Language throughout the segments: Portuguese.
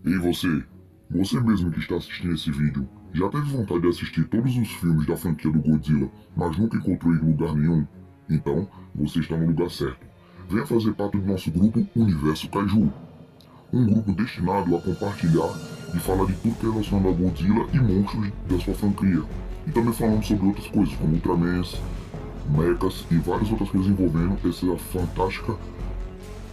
Ei você mesmo que está assistindo esse vídeo, já teve vontade de assistir todos os filmes da franquia do Godzilla, mas nunca encontrou em lugar nenhum? Então, você está no lugar certo. Venha fazer parte do nosso grupo Universo Kaiju. Um grupo destinado a compartilhar e falar de tudo que é relacionado a Godzilla e monstros da sua franquia. E também falamos sobre outras coisas, como Ultramans, mechas e várias outras coisas envolvendo essa fantástica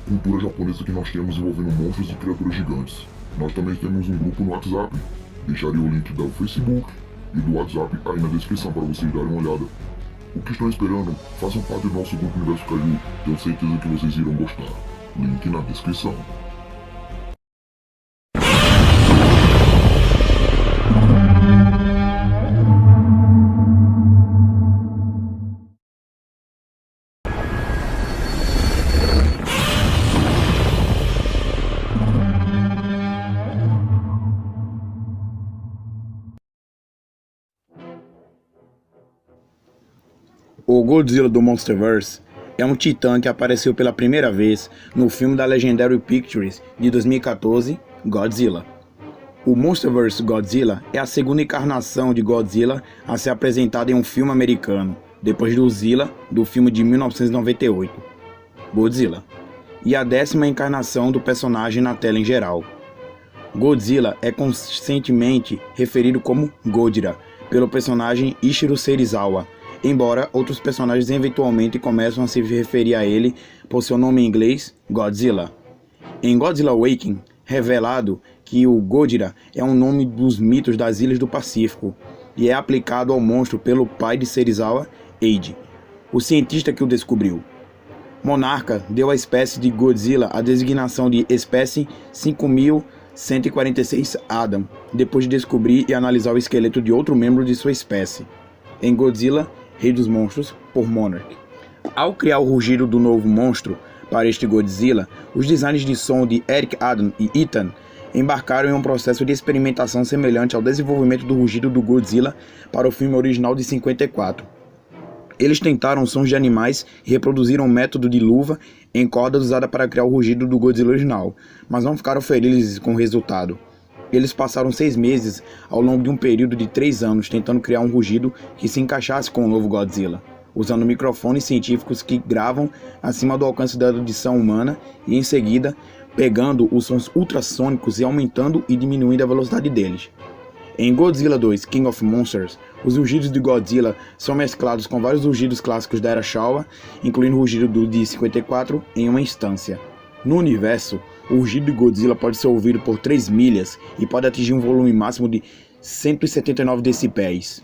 cultura japonesa que nós temos envolvendo monstros e criaturas gigantes. Nós também temos um grupo no WhatsApp. Deixarei o link do Facebook e do WhatsApp aí na descrição para vocês darem uma olhada. O que estão esperando? Façam parte do nosso grupo Universo Kaiju. Tenho certeza que vocês irão gostar. Link na descrição. O Godzilla do Monsterverse é um titã que apareceu pela primeira vez no filme da Legendary Pictures de 2014, Godzilla. O Monsterverse Godzilla é a segunda encarnação de Godzilla a ser apresentada em um filme americano, depois do Zilla do filme de 1998, Godzilla, e a 10ª encarnação do personagem na tela em geral. Godzilla é constantemente referido como Godira pelo personagem Ishiro Serizawa, embora outros personagens eventualmente começam a se referir a ele por seu nome em inglês, Godzilla. Em Godzilla Awakening, revelado que o Godira é um nome dos mitos das Ilhas do Pacífico e é aplicado ao monstro pelo pai de Serizawa, Eiji, o cientista que o descobriu. Monarca deu à espécie de Godzilla a designação de espécie 5146 Adam, depois de descobrir e analisar o esqueleto de outro membro de sua espécie, em Godzilla Rei dos Monstros, por Monarch. Ao criar o rugido do novo monstro para este Godzilla, os designers de som de Eric Adam e Ethan embarcaram em um processo de experimentação semelhante ao desenvolvimento do rugido do Godzilla para o filme original de 54. Eles tentaram sons de animais e reproduziram um método de luva em cordas usada para criar o rugido do Godzilla original, mas não ficaram felizes com o resultado. Eles passaram 6 meses ao longo de um período de 3 anos tentando criar um rugido que se encaixasse com o novo Godzilla, usando microfones científicos que gravam acima do alcance da audição humana e em seguida pegando os sons ultrassônicos e aumentando e diminuindo a velocidade deles. Em Godzilla 2 King of Monsters, os rugidos de Godzilla são mesclados com vários rugidos clássicos da era Showa, incluindo o rugido do de 54 em uma instância. No universo, o rugido de Godzilla pode ser ouvido por 3 milhas e pode atingir um volume máximo de 179 decibéis.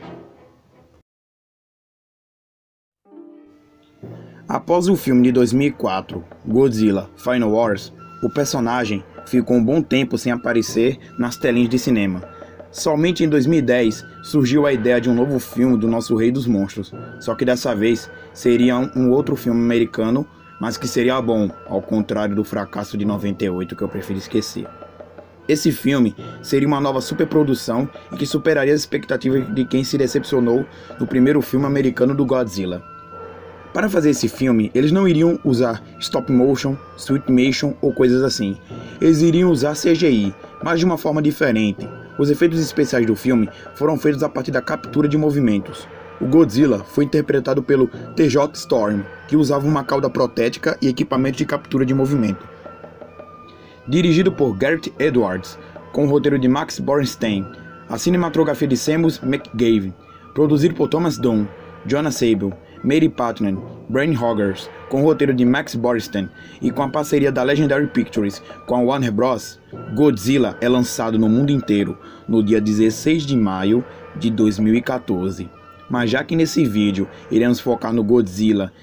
Após o filme de 2004, Godzilla Final Wars, o personagem ficou um bom tempo sem aparecer nas telinhas de cinema. Somente em 2010 surgiu a ideia de um novo filme do nosso Rei dos Monstros, só que dessa vez seria um outro filme americano, mas que seria bom, ao contrário do fracasso de 98 que eu prefiro esquecer. Esse filme seria uma nova superprodução e que superaria as expectativas de quem se decepcionou no primeiro filme americano do Godzilla. Para fazer esse filme, eles não iriam usar stop motion, switmation ou coisas assim. Eles iriam usar CGI, mas de uma forma diferente. Os efeitos especiais do filme foram feitos a partir da captura de movimentos. O Godzilla foi interpretado pelo TJ Storm, que usava uma cauda protética e equipamento de captura de movimento. Dirigido por Gareth Edwards, com o roteiro de Max Borenstein, a cinematografia de Seamus McGavin, produzido por Thomas Dunn, Jonah Sable, Mary Patton, Brian Hoggers, com o roteiro de Max Borenstein e com a parceria da Legendary Pictures com a Warner Bros., Godzilla é lançado no mundo inteiro no dia 16 de maio de 2014. Mas já que nesse vídeo iremos focar no Godzilla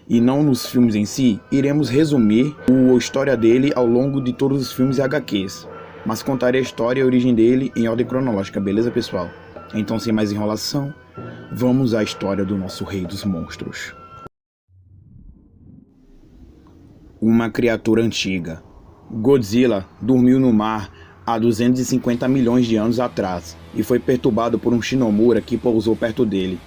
e não nos filmes em si, iremos resumir a história dele ao longo de todos os filmes e HQs. Mas contarei a história e a origem dele em ordem cronológica, beleza pessoal? Então sem mais enrolação, vamos à história do nosso Rei dos Monstros. Uma criatura antiga. Godzilla dormiu no mar há 250 milhões de anos atrás e foi perturbado por um Shinomura que pousou perto dele.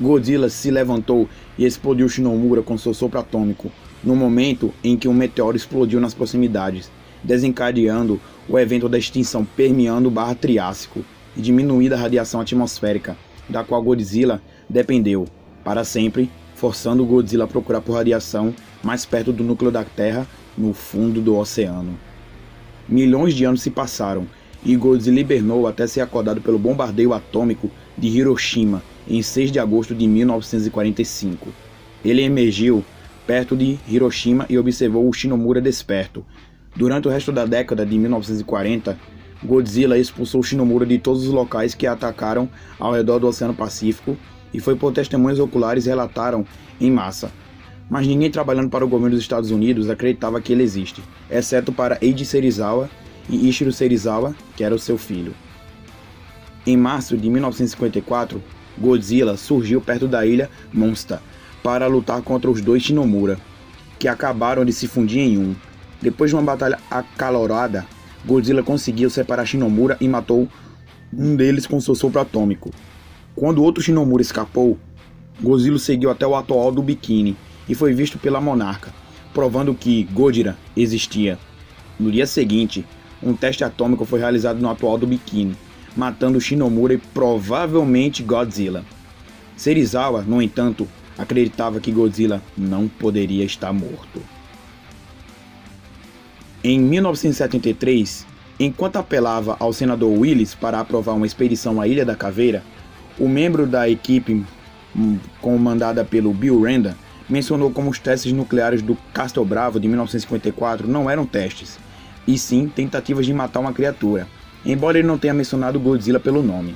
Godzilla se levantou e explodiu Shinomura com seu sopro atômico, no momento em que um meteoro explodiu nas proximidades, desencadeando o evento da extinção Permiano/Triássico e diminuída a radiação atmosférica, da qual Godzilla dependeu, para sempre, forçando Godzilla a procurar por radiação mais perto do núcleo da Terra, no fundo do oceano. Milhões de anos se passaram, e Godzilla hibernou até ser acordado pelo bombardeio atômico de Hiroshima em 6 de agosto de 1945. Ele emergiu perto de Hiroshima e observou o Shinomura desperto. Durante o resto da década de 1940, Godzilla expulsou o Shinomura de todos os locais que atacaram ao redor do Oceano Pacífico e foi por testemunhas oculares relataram em massa. Mas ninguém trabalhando para o governo dos Estados Unidos acreditava que ele existe, exceto para Eiji Serizawa e Ichiro Serizawa, que era o seu filho. Em março de 1954, Godzilla surgiu perto da ilha Monster para lutar contra os dois Shinomura, que acabaram de se fundir em um. Depois de uma batalha acalorada, Godzilla conseguiu separar Shinomura e matou um deles com seu sopro atômico. Quando outro Shinomura escapou, Godzilla seguiu até o atoll do Bikini e foi visto pela monarca, provando que Godzilla existia. No dia seguinte, um teste atômico foi realizado no atoll do Bikini, matando Shinomura e provavelmente Godzilla. Serizawa, no entanto, acreditava que Godzilla não poderia estar morto. Em 1973, enquanto apelava ao senador Willis para aprovar uma expedição à Ilha da Caveira, o membro da equipe comandada pelo Bill Randa mencionou como os testes nucleares do Castle Bravo de 1954 não eram testes, e sim tentativas de matar uma criatura, embora ele não tenha mencionado Godzilla pelo nome.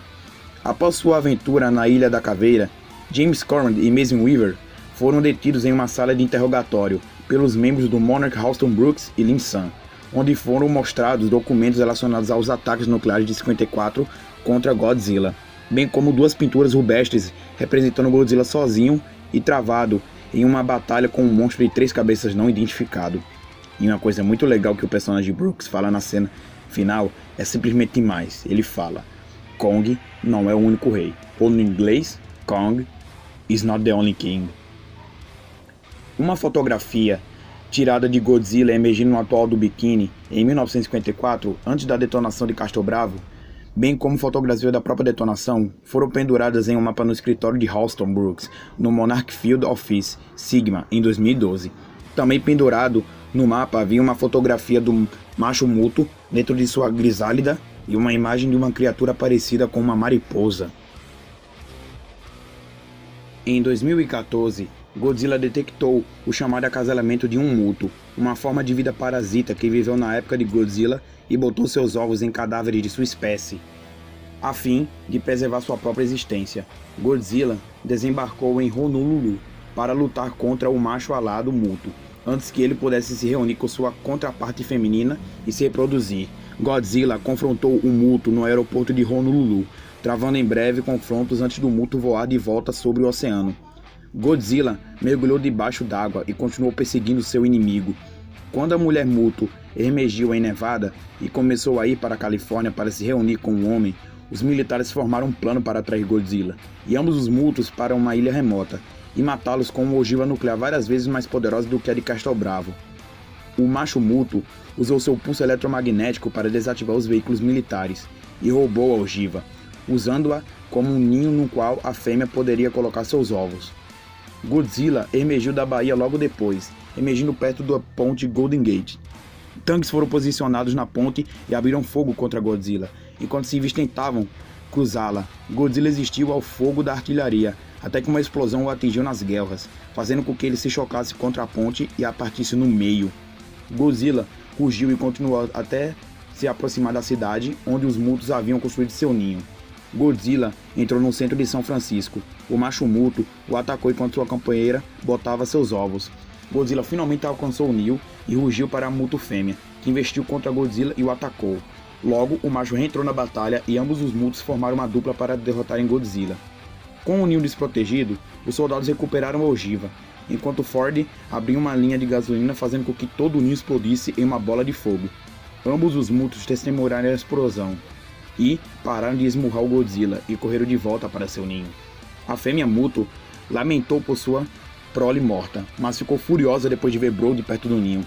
Após sua aventura na Ilha da Caveira, James Cormand e Mason Weaver foram detidos em uma sala de interrogatório pelos membros do Monarch Halston Brooks e Lin San, onde foram mostrados documentos relacionados aos ataques nucleares de 54 contra Godzilla, bem como 2 pinturas rupestres representando Godzilla sozinho e travado em uma batalha com um monstro de 3 cabeças não identificado. E uma coisa muito legal que o personagem Brooks fala na cena final é simplesmente demais. Ele fala: Kong não é o único rei. Ou no inglês, Kong is not the only king. Uma fotografia tirada de Godzilla emergindo no atoll do Bikini em 1954, antes da detonação de Castle Bravo, bem como fotografia da própria detonação, foram penduradas em um mapa no escritório de Halston Brooks, no Monarch Field Office, Sigma, em 2012. Também pendurado no mapa havia uma fotografia do macho Muto dentro de sua grisálida e uma imagem de uma criatura parecida com uma mariposa. Em 2014, Godzilla detectou o chamado acasalamento de um Muto, uma forma de vida parasita que viveu na época de Godzilla e botou seus ovos em cadáveres de sua espécie, a fim de preservar sua própria existência. Godzilla desembarcou em Honolulu para lutar contra o macho alado Muto, antes que ele pudesse se reunir com sua contraparte feminina e se reproduzir. Godzilla confrontou o Muto no aeroporto de Honolulu, travando em breve confrontos antes do Muto voar de volta sobre o oceano. Godzilla mergulhou debaixo d'água e continuou perseguindo seu inimigo. Quando a mulher Muto emergiu em Nevada e começou a ir para a Califórnia para se reunir com o homem, os militares formaram um plano para atrair Godzilla e ambos os Mutos para uma ilha remota e matá-los com uma ogiva nuclear várias vezes mais poderosa do que a de Castle Bravo. O macho Muto usou seu pulso eletromagnético para desativar os veículos militares e roubou a ogiva, usando-a como um ninho no qual a fêmea poderia colocar seus ovos. Godzilla emergiu da baía logo depois, emergindo perto da ponte Golden Gate. Tanques foram posicionados na ponte e abriram fogo contra Godzilla. Enquanto civis tentavam cruzá-la, Godzilla resistiu ao fogo da artilharia, até que uma explosão o atingiu nas guelras, fazendo com que ele se chocasse contra a ponte e a partisse no meio. Godzilla rugiu e continuou até se aproximar da cidade, onde os Mutos haviam construído seu ninho. Godzilla entrou no centro de São Francisco. O macho Muto o atacou enquanto sua companheira botava seus ovos. Godzilla finalmente alcançou o ninho e rugiu para a Muto fêmea, que investiu contra Godzilla e o atacou. Logo, o macho reentrou na batalha e ambos os Mutos formaram uma dupla para derrotarem Godzilla. Com o ninho desprotegido, os soldados recuperaram a ogiva, enquanto Ford abriu uma linha de gasolina fazendo com que todo o ninho explodisse em uma bola de fogo. Ambos os Mutos testemunharam a explosão e pararam de esmurrar o Godzilla e correram de volta para seu ninho. A fêmea Muto lamentou por sua prole morta, mas ficou furiosa depois de ver Brody perto do ninho.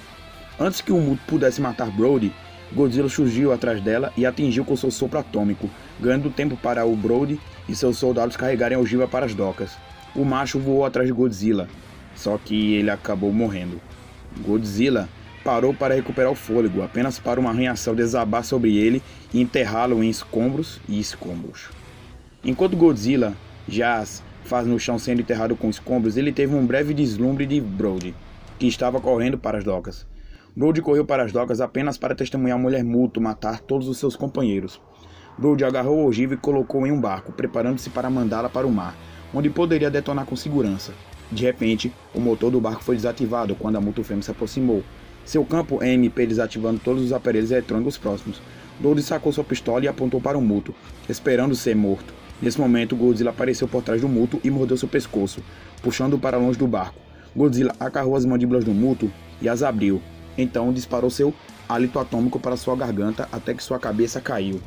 Antes que o Muto pudesse matar Brody, Godzilla surgiu atrás dela e atingiu com seu sopro atômico, ganhando tempo para o Brody e seus soldados carregarem a ogiva para as docas. O macho voou atrás de Godzilla, só que ele acabou morrendo. Godzilla parou para recuperar o fôlego, apenas para uma arranha-céu desabar sobre ele e enterrá-lo em escombros e escombros. Enquanto Godzilla jaz faz no chão sendo enterrado com escombros, ele teve um breve deslumbre de Brody, que estava correndo para as docas. Brody correu para as docas apenas para testemunhar a mulher Muto matar todos os seus companheiros. Brody agarrou a ogiva e colocou em um barco, preparando-se para mandá-la para o mar, onde poderia detonar com segurança. De repente, o motor do barco foi desativado quando a Muto Fêmea se aproximou. Seu campo EMP desativando todos os aparelhos eletrônicos próximos. Brody sacou sua pistola e apontou para o Muto, esperando ser morto. Nesse momento, Godzilla apareceu por trás do Muto e mordeu seu pescoço, puxando-o para longe do barco. Godzilla agarrou as mandíbulas do Muto e as abriu. Então disparou seu hálito atômico para sua garganta até que sua cabeça caiu.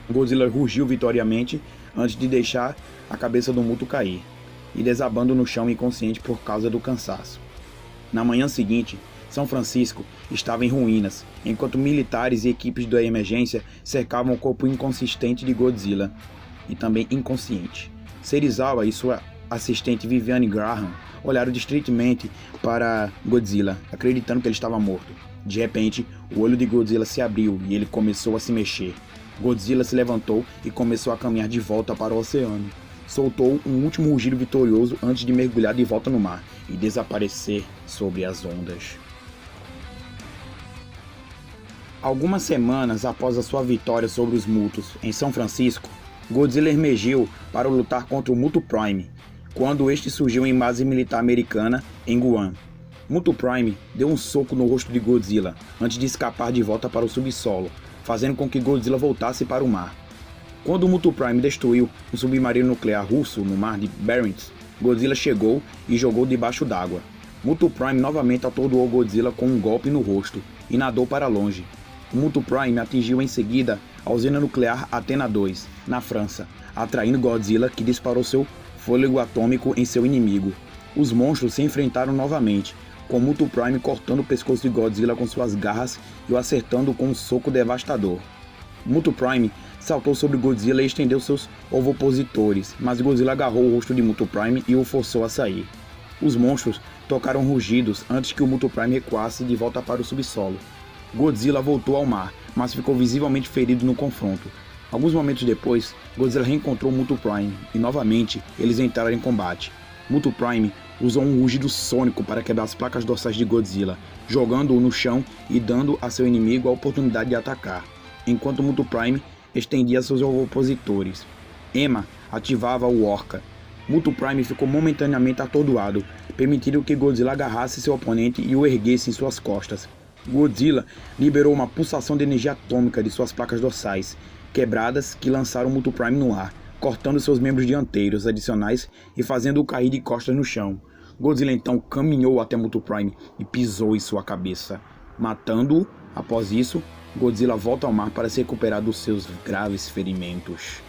Godzilla rugiu vitoriamente antes de deixar a cabeça do Muto cair, e desabando no chão inconsciente por causa do cansaço. Na manhã seguinte, São Francisco estava em ruínas, enquanto militares e equipes da emergência cercavam o corpo inconsistente de Godzilla, e também inconsciente. Serizawa e sua assistente Viviane Graham olharam distraidamente para Godzilla, acreditando que ele estava morto. De repente, o olho de Godzilla se abriu e ele começou a se mexer. Godzilla se levantou e começou a caminhar de volta para o oceano. Soltou um último rugido vitorioso antes de mergulhar de volta no mar e desaparecer sobre as ondas. Algumas semanas após a sua vitória sobre os Mutos em São Francisco, Godzilla emergiu para lutar contra o Muto Prime, quando este surgiu em base militar americana em Guam. Muto Prime deu um soco no rosto de Godzilla antes de escapar de volta para o subsolo, fazendo com que Godzilla voltasse para o mar. Quando o Muto Prime destruiu um submarino nuclear russo no mar de Barents, Godzilla chegou e jogou debaixo d'água. Muto Prime novamente atordoou Godzilla com um golpe no rosto e nadou para longe. O Muto Prime atingiu em seguida a usina nuclear Athena 2, na França, atraindo Godzilla, que disparou seu fôlego atômico em seu inimigo. Os monstros se enfrentaram novamente, com Muto Prime cortando o pescoço de Godzilla com suas garras e o acertando com um soco devastador. Muto Prime saltou sobre Godzilla e estendeu seus ovopositores, mas Godzilla agarrou o rosto de Muto Prime e o forçou a sair. Os monstros tocaram rugidos antes que o Muto Prime recuasse de volta para o subsolo. Godzilla voltou ao mar, mas ficou visivelmente ferido no confronto. Alguns momentos depois, Godzilla reencontrou Muto Prime e novamente eles entraram em combate. Muto Prime usou um rugido sônico para quebrar as placas dorsais de Godzilla, jogando-o no chão e dando a seu inimigo a oportunidade de atacar, enquanto Muto Prime estendia seus opositores. Emma ativava o Orca. Muto Prime ficou momentaneamente atordoado, permitindo que Godzilla agarrasse seu oponente e o erguesse em suas costas. Godzilla liberou uma pulsação de energia atômica de suas placas dorsais, quebradas, que lançaram Muto Prime no ar, cortando seus membros dianteiros adicionais e fazendo-o cair de costas no chão. Godzilla então caminhou até Muto Prime e pisou em sua cabeça, matando-o. Após isso, Godzilla volta ao mar para se recuperar dos seus graves ferimentos.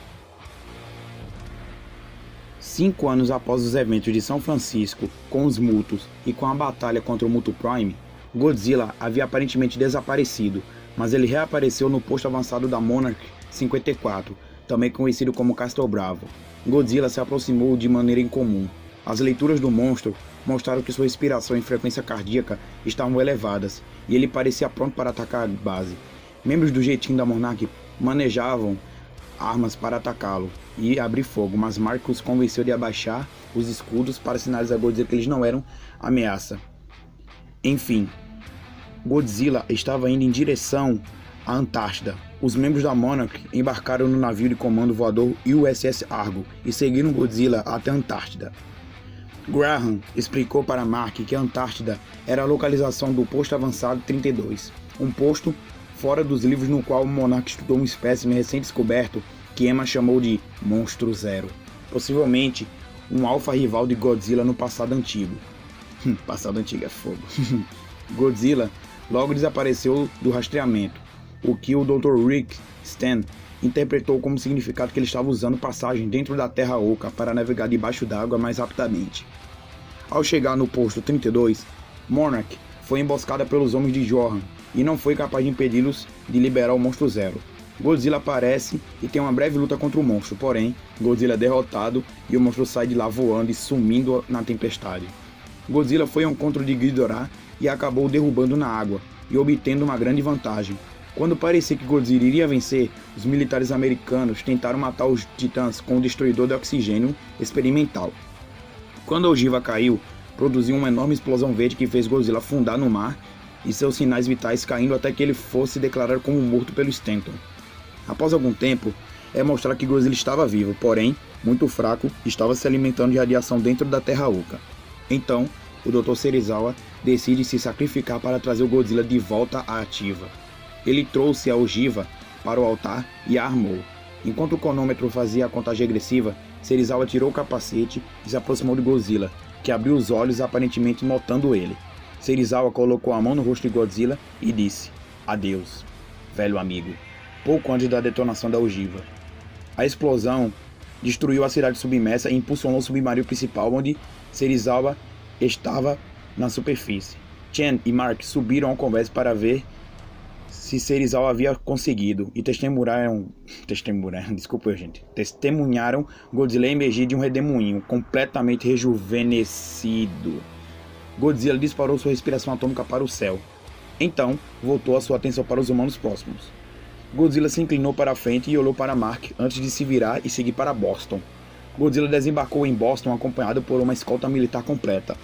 5 anos após os eventos de São Francisco, com os Mutos e com a batalha contra o Muto Prime, Godzilla havia aparentemente desaparecido, mas ele reapareceu no posto avançado da Monarch 54, também conhecido como Castle Bravo. Godzilla se aproximou de maneira incomum. As leituras do monstro mostraram que sua respiração e frequência cardíaca estavam elevadas, e ele parecia pronto para atacar a base. Membros do jeitinho da Monarch manejavam armas para atacá-lo e abrir fogo, mas Marcus convenceu de abaixar os escudos para sinalizar a Godzilla que eles não eram ameaça. Enfim, Godzilla estava indo em direção à Antártida. Os membros da Monarch embarcaram no navio de comando voador USS Argo e seguiram Godzilla até a Antártida. Graham explicou para Mark que a Antártida era a localização do posto avançado 32, um posto fora dos livros no qual o Monarch estudou um espécime recém-descoberto que Emma chamou de Monstro Zero, possivelmente um alfa rival de Godzilla no passado antigo. Passado antigo é fogo. Godzilla logo desapareceu do rastreamento, o que o Dr. Rick Stan interpretou como significado que ele estava usando passagem dentro da Terra Oca para navegar debaixo d'água mais rapidamente. Ao chegar no posto 32, Monarch foi emboscada pelos homens de Johan e não foi capaz de impedi-los de liberar o monstro Zero. Godzilla aparece e tem uma breve luta contra o monstro, porém, Godzilla é derrotado e o monstro sai de lá voando e sumindo na tempestade. Godzilla foi ao encontro de Ghidorah e acabou o derrubando na água e obtendo uma grande vantagem. Quando parecia que Godzilla iria vencer, os militares americanos tentaram matar os titãs com o destruidor de oxigênio experimental. Quando a ogiva caiu, produziu uma enorme explosão verde que fez Godzilla afundar no mar e seus sinais vitais caindo até que ele fosse declarado como morto pelo Stanton. Após algum tempo, é mostrado que Godzilla estava vivo, porém, muito fraco, estava se alimentando de radiação dentro da Terra Oca. Então, o Dr. Serizawa decide se sacrificar para trazer o Godzilla de volta à ativa. Ele trouxe a ogiva para o altar e a armou. Enquanto o cronômetro fazia a contagem regressiva, Serizawa tirou o capacete e se aproximou de Godzilla, que abriu os olhos aparentemente notando ele. Serizawa colocou a mão no rosto de Godzilla e disse: "Adeus, velho amigo", pouco antes da detonação da ogiva. A explosão destruiu a cidade submersa e impulsionou o submarino principal onde Serizawa estava na superfície. Chen e Mark subiram ao convés para ver se Serizawa havia conseguido e testemunharam Godzilla emergir de um redemoinho completamente rejuvenescido. Godzilla disparou sua respiração atômica para o céu. Então, voltou a sua atenção para os humanos próximos. Godzilla se inclinou para a frente e olhou para Mark antes de se virar e seguir para Boston. Godzilla desembarcou em Boston acompanhado por uma escolta militar completa,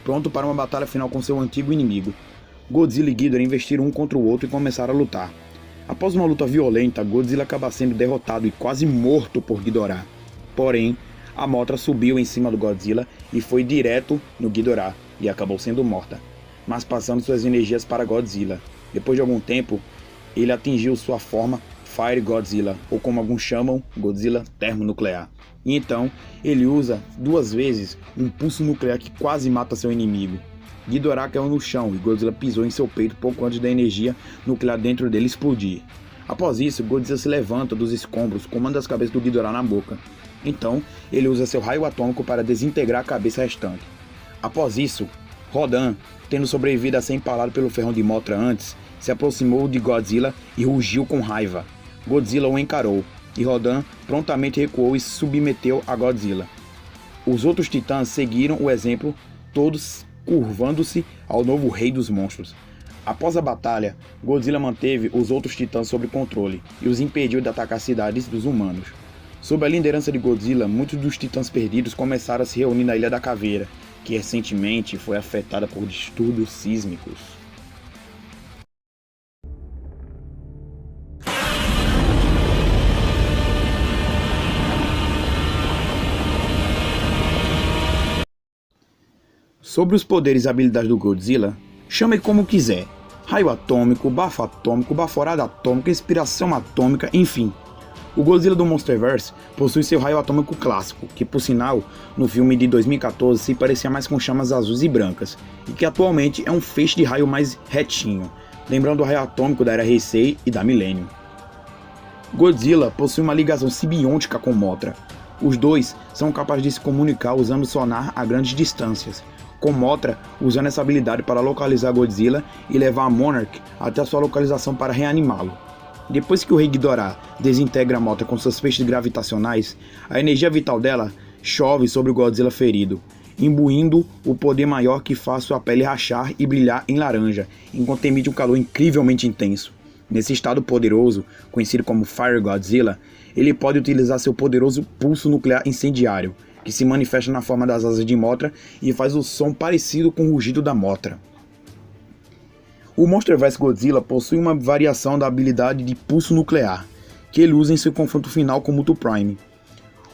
pronto para uma batalha final com seu antigo inimigo. Godzilla e Ghidorah investiram um contra o outro e começaram a lutar. Após uma luta violenta, Godzilla acaba sendo derrotado e quase morto por Ghidorah. Porém, a Mothra subiu em cima do Godzilla e foi direto no Ghidorah e acabou sendo morta, mas passando suas energias para Godzilla. Depois de algum tempo, ele atingiu sua forma Fire Godzilla, ou como alguns chamam, Godzilla termonuclear. E então, ele usa 2 vezes um pulso nuclear que quase mata seu inimigo. Ghidorah caiu no chão e Godzilla pisou em seu peito pouco antes da energia nuclear dentro dele explodir. Após isso, Godzilla se levanta dos escombros com uma das cabeças do Ghidorah na boca. Então, ele usa seu raio atômico para desintegrar a cabeça restante. Após isso, Rodan, tendo sobrevivido a ser empalado pelo ferrão de Mothra antes, se aproximou de Godzilla e rugiu com raiva. Godzilla o encarou, e Rodan prontamente recuou e se submeteu a Godzilla. Os outros titãs seguiram o exemplo, todos curvando-se ao novo rei dos monstros. Após a batalha, Godzilla manteve os outros titãs sob controle e os impediu de atacar cidades dos humanos. Sob a liderança de Godzilla, muitos dos titãs perdidos começaram a se reunir na Ilha da Caveira, que recentemente foi afetada por distúrbios sísmicos. Sobre os poderes e habilidades do Godzilla, chame como quiser. Raio atômico, baforada atômica, inspiração atômica, enfim. O Godzilla do Monsterverse possui seu raio atômico clássico, que por sinal, no filme de 2014 se parecia mais com chamas azuis e brancas, e que atualmente é um feixe de raio mais retinho, lembrando o raio atômico da era Heisei e da Millennium. Godzilla possui uma ligação simbiótica com Mothra. Os dois são capazes de se comunicar usando sonar a grandes distâncias, com Mothra usando essa habilidade para localizar Godzilla e levar a Monarch até a sua localização para reanimá-lo. Depois que o Rei Ghidorah desintegra a Mothra com seus feixes gravitacionais, a energia vital dela chove sobre o Godzilla ferido, imbuindo o poder maior que faz sua pele rachar e brilhar em laranja, enquanto emite um calor incrivelmente intenso. Nesse estado poderoso, conhecido como Fire Godzilla, ele pode utilizar seu poderoso pulso nuclear incendiário, que se manifesta na forma das asas de Mothra e faz o som parecido com o rugido da Mothra. O Monsterverse Godzilla possui uma variação da habilidade de pulso nuclear, que ele usa em seu confronto final com Muto Prime.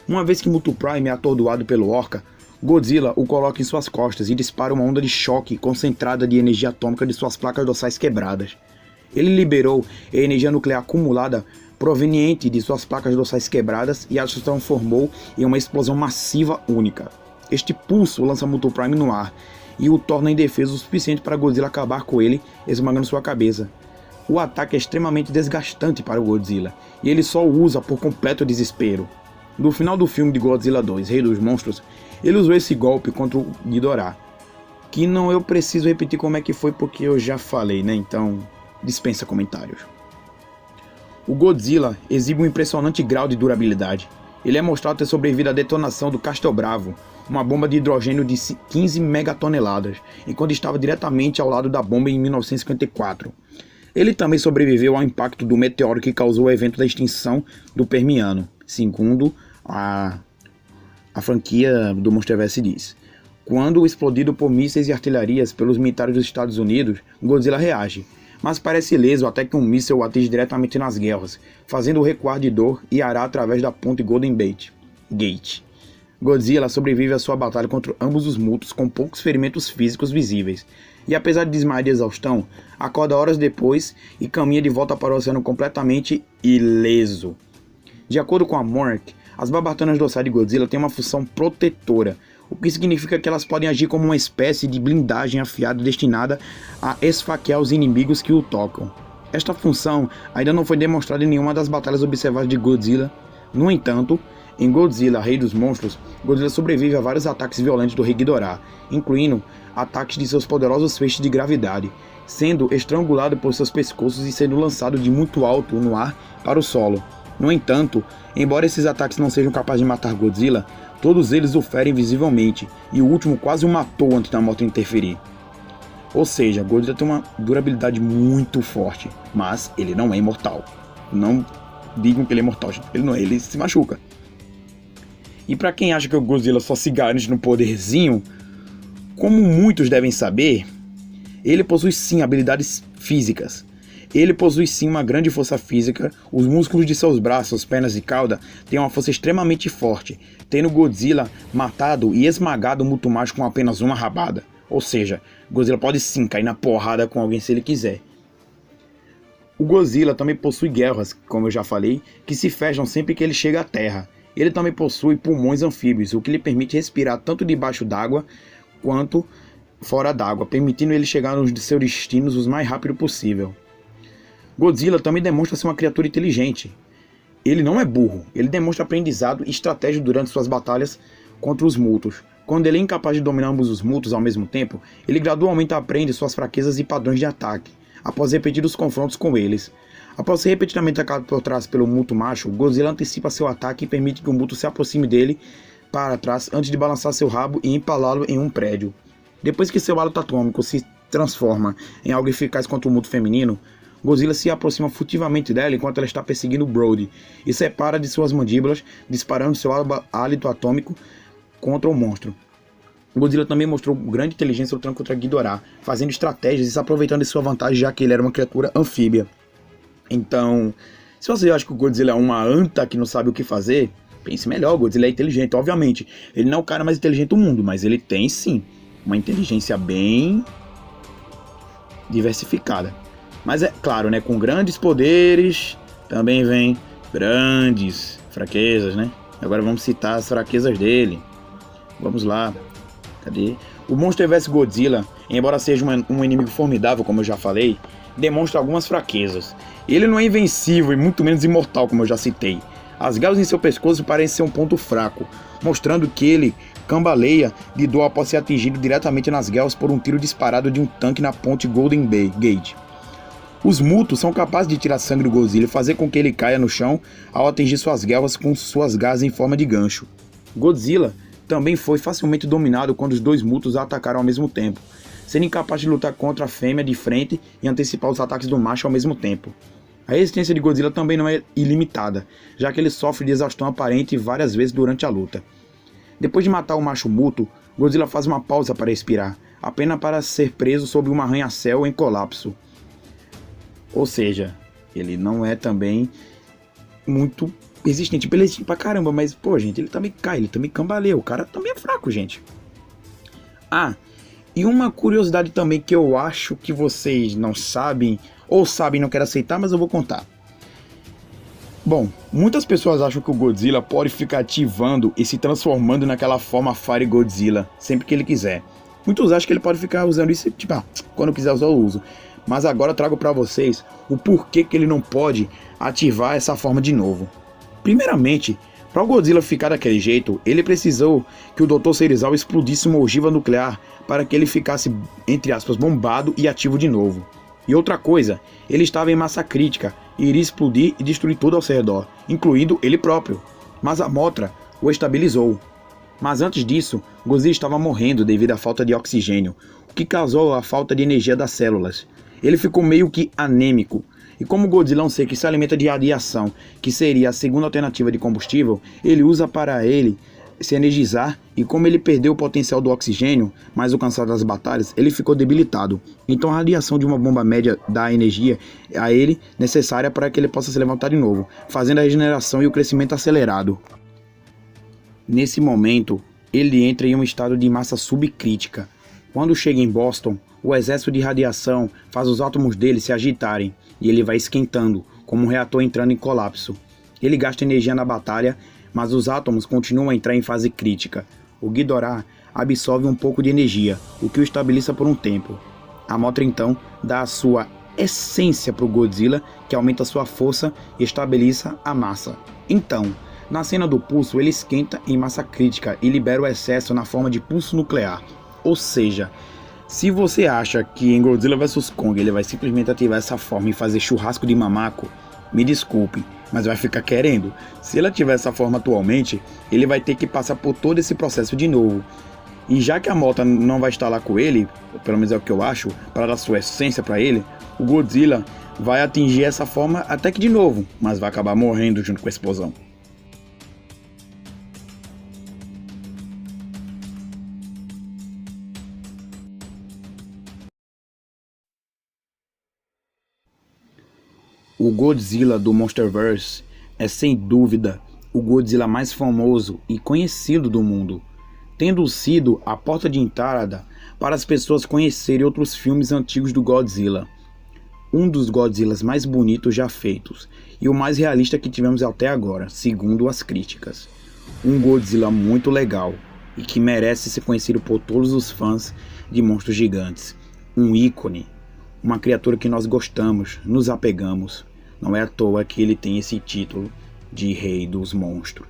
Uma vez que Muto Prime é atordoado pelo Orca, Godzilla o coloca em suas costas e dispara uma onda de choque concentrada de energia atômica de suas placas dorsais quebradas. Ele liberou a energia nuclear acumulada proveniente de suas placas dorsais quebradas e a transformou em uma explosão massiva única. Este pulso lança Muto Prime no ar e o torna indefeso o suficiente para Godzilla acabar com ele, esmagando sua cabeça. O ataque é extremamente desgastante para o Godzilla, e ele só o usa por completo desespero. No final do filme de Godzilla 2, Rei dos Monstros, ele usou esse golpe contra o Ghidorah, que não eu preciso repetir como é que foi porque eu já falei, né? Então, dispensa comentários. O Godzilla exibe um impressionante grau de durabilidade. Ele é mostrado ter sobrevivido à detonação do Castle Bravo, uma bomba de hidrogênio de 15 megatoneladas, enquanto estava diretamente ao lado da bomba em 1954. Ele também sobreviveu ao impacto do meteoro que causou o evento da extinção do Permiano, segundo a franquia do Monsterverse diz. Quando explodido por mísseis e artilharias pelos militares dos Estados Unidos, Godzilla reage, mas parece ileso até que um míssil o atinge diretamente nas guerras, fazendo-o recuar de dor e arar através da ponte Golden Gate. Godzilla sobrevive à sua batalha contra ambos os Mutos com poucos ferimentos físicos visíveis, e apesar de desmaiar de exaustão, acorda horas depois e caminha de volta para o oceano completamente ileso. De acordo com a Monarch, as barbatanas dorsais de Godzilla têm uma função protetora, o que significa que elas podem agir como uma espécie de blindagem afiada destinada a esfaquear os inimigos que o tocam. Esta função ainda não foi demonstrada em nenhuma das batalhas observadas de Godzilla. No entanto, em Godzilla, Rei dos Monstros, Godzilla sobrevive a vários ataques violentos do Rei Ghidorah, incluindo ataques de seus poderosos feixes de gravidade, sendo estrangulado por seus pescoços e sendo lançado de muito alto no ar para o solo. No entanto, embora esses ataques não sejam capazes de matar Godzilla, todos eles o ferem visivelmente, e o último quase o matou antes da moto interferir. Ou seja, Godzilla tem uma durabilidade muito forte, mas ele não é imortal. Não digam que ele é mortal, gente. Ele não é, ele se machuca. E pra quem acha que o Godzilla só se garante no poderzinho, como muitos devem saber, ele possui sim habilidades físicas. Ele possui sim uma grande força física, os músculos de seus braços, pernas e cauda têm uma força extremamente forte, tendo Godzilla matado e esmagado o Mutomacho com apenas uma rabada. Ou seja, Godzilla pode sim cair na porrada com alguém se ele quiser. O Godzilla também possui guerras, como eu já falei, que se fecham sempre que ele chega à Terra. Ele também possui pulmões anfíbios, o que lhe permite respirar tanto debaixo d'água quanto fora d'água, permitindo ele chegar nos seus destinos o mais rápido possível. Godzilla também demonstra ser uma criatura inteligente. Ele não é burro, ele demonstra aprendizado e estratégia durante suas batalhas contra os Mutos. Quando ele é incapaz de dominar ambos os Mutos ao mesmo tempo, ele gradualmente aprende suas fraquezas e padrões de ataque, após repetidos confrontos com eles. Após ser repetidamente atacado por trás pelo Muto macho, Godzilla antecipa seu ataque e permite que o Muto se aproxime dele para trás antes de balançar seu rabo e empalá-lo em um prédio. Depois que seu hálito atômico se transforma em algo eficaz contra o Muto feminino, Godzilla se aproxima furtivamente dela enquanto ela está perseguindo Brody e separa de suas mandíbulas, disparando seu hálito atômico contra o monstro. Godzilla também mostrou grande inteligência lutando contra Ghidorah, fazendo estratégias e se aproveitando de sua vantagem, já que ele era uma criatura anfíbia. Então, se você acha que o Godzilla é uma anta que não sabe o que fazer, pense melhor. O Godzilla é inteligente, obviamente. Ele não é o cara mais inteligente do mundo, mas ele tem sim uma inteligência bem diversificada. Mas é claro, né, com grandes poderes também vem grandes fraquezas, né? Agora vamos citar as fraquezas dele. Vamos lá. Cadê? O Monsterverse Godzilla, embora seja um inimigo formidável, como eu já falei, demonstra algumas fraquezas. Ele não é invencível e muito menos imortal, como eu já citei. As garras em seu pescoço parecem ser um ponto fraco, mostrando que ele cambaleia de dor após ser atingido diretamente nas garras por um tiro disparado de um tanque na ponte Golden Gate. Os Mutos são capazes de tirar sangue do Godzilla e fazer com que ele caia no chão ao atingir suas garras com suas garras em forma de gancho. Godzilla também foi facilmente dominado quando os dois Mutos a atacaram ao mesmo tempo, sendo incapaz de lutar contra a fêmea de frente e antecipar os ataques do macho ao mesmo tempo. A resistência de Godzilla também não é ilimitada, já que ele sofre de exaustão aparente várias vezes durante a luta. Depois de matar o macho Muto, Godzilla faz uma pausa para respirar, apenas para ser preso sob um arranha-céu em colapso. Ou seja, ele não é também muito resistente, beleza pra caramba, mas pô, gente, ele também cai, ele também cambaleia, o cara também é fraco, gente. Ah, e uma curiosidade também que eu acho que vocês não sabem, ou sabem e não querem aceitar, mas eu vou contar. Bom, muitas pessoas acham que o Godzilla pode ficar ativando e se transformando naquela forma Fire Godzilla sempre que ele quiser. Muitos acham que ele pode ficar usando isso, tipo, quando quiser usar eu uso. Mas agora eu trago para vocês o porquê que ele não pode ativar essa forma de novo. Primeiramente, para o Godzilla ficar daquele jeito, ele precisou que o Dr. Serizawa explodisse uma ogiva nuclear para que ele ficasse, entre aspas, bombado e ativo de novo. E outra coisa, ele estava em massa crítica e iria explodir e destruir tudo ao seu redor, incluindo ele próprio. Mas a Mothra o estabilizou. Mas antes disso, Godzilla estava morrendo devido à falta de oxigênio, o que causou a falta de energia das células. Ele ficou meio que anêmico. E como Godzilla é um ser que se alimenta de radiação, que seria a segunda alternativa de combustível, ele usa para ele se energizar, e como ele perdeu o potencial do oxigênio, mais o cansado das batalhas, ele ficou debilitado. Então a radiação de uma bomba média dá energia a ele necessária para que ele possa se levantar de novo, fazendo a regeneração e o crescimento acelerado. Nesse momento, ele entra em um estado de massa subcrítica. Quando chega em Boston, o excesso de radiação faz os átomos dele se agitarem, e ele vai esquentando, como um reator entrando em colapso. Ele gasta energia na batalha, mas os átomos continuam a entrar em fase crítica. O Ghidorah absorve um pouco de energia, o que o estabiliza por um tempo. A Mothra então dá a sua essência para o Godzilla, que aumenta sua força e estabiliza a massa. Então, na cena do pulso, ele esquenta em massa crítica e libera o excesso na forma de pulso nuclear. Ou seja, se você acha que em Godzilla vs Kong ele vai simplesmente ativar essa forma e fazer churrasco de mamaco, me desculpe, mas vai ficar querendo. Se ele tiver essa forma atualmente, ele vai ter que passar por todo esse processo de novo. E já que a Mothra não vai estar lá com ele, pelo menos é o que eu acho, para dar sua essência para ele, o Godzilla vai atingir essa forma até que de novo, mas vai acabar morrendo junto com a explosão. O Godzilla do Monsterverse é sem dúvida o Godzilla mais famoso e conhecido do mundo, tendo sido a porta de entrada para as pessoas conhecerem outros filmes antigos do Godzilla. Um dos Godzillas mais bonitos já feitos e o mais realista que tivemos até agora, segundo as críticas. Um Godzilla muito legal e que merece ser conhecido por todos os fãs de monstros gigantes. Um ícone, uma criatura que nós gostamos, nos apegamos. Não é à toa que ele tem esse título de Rei dos Monstros.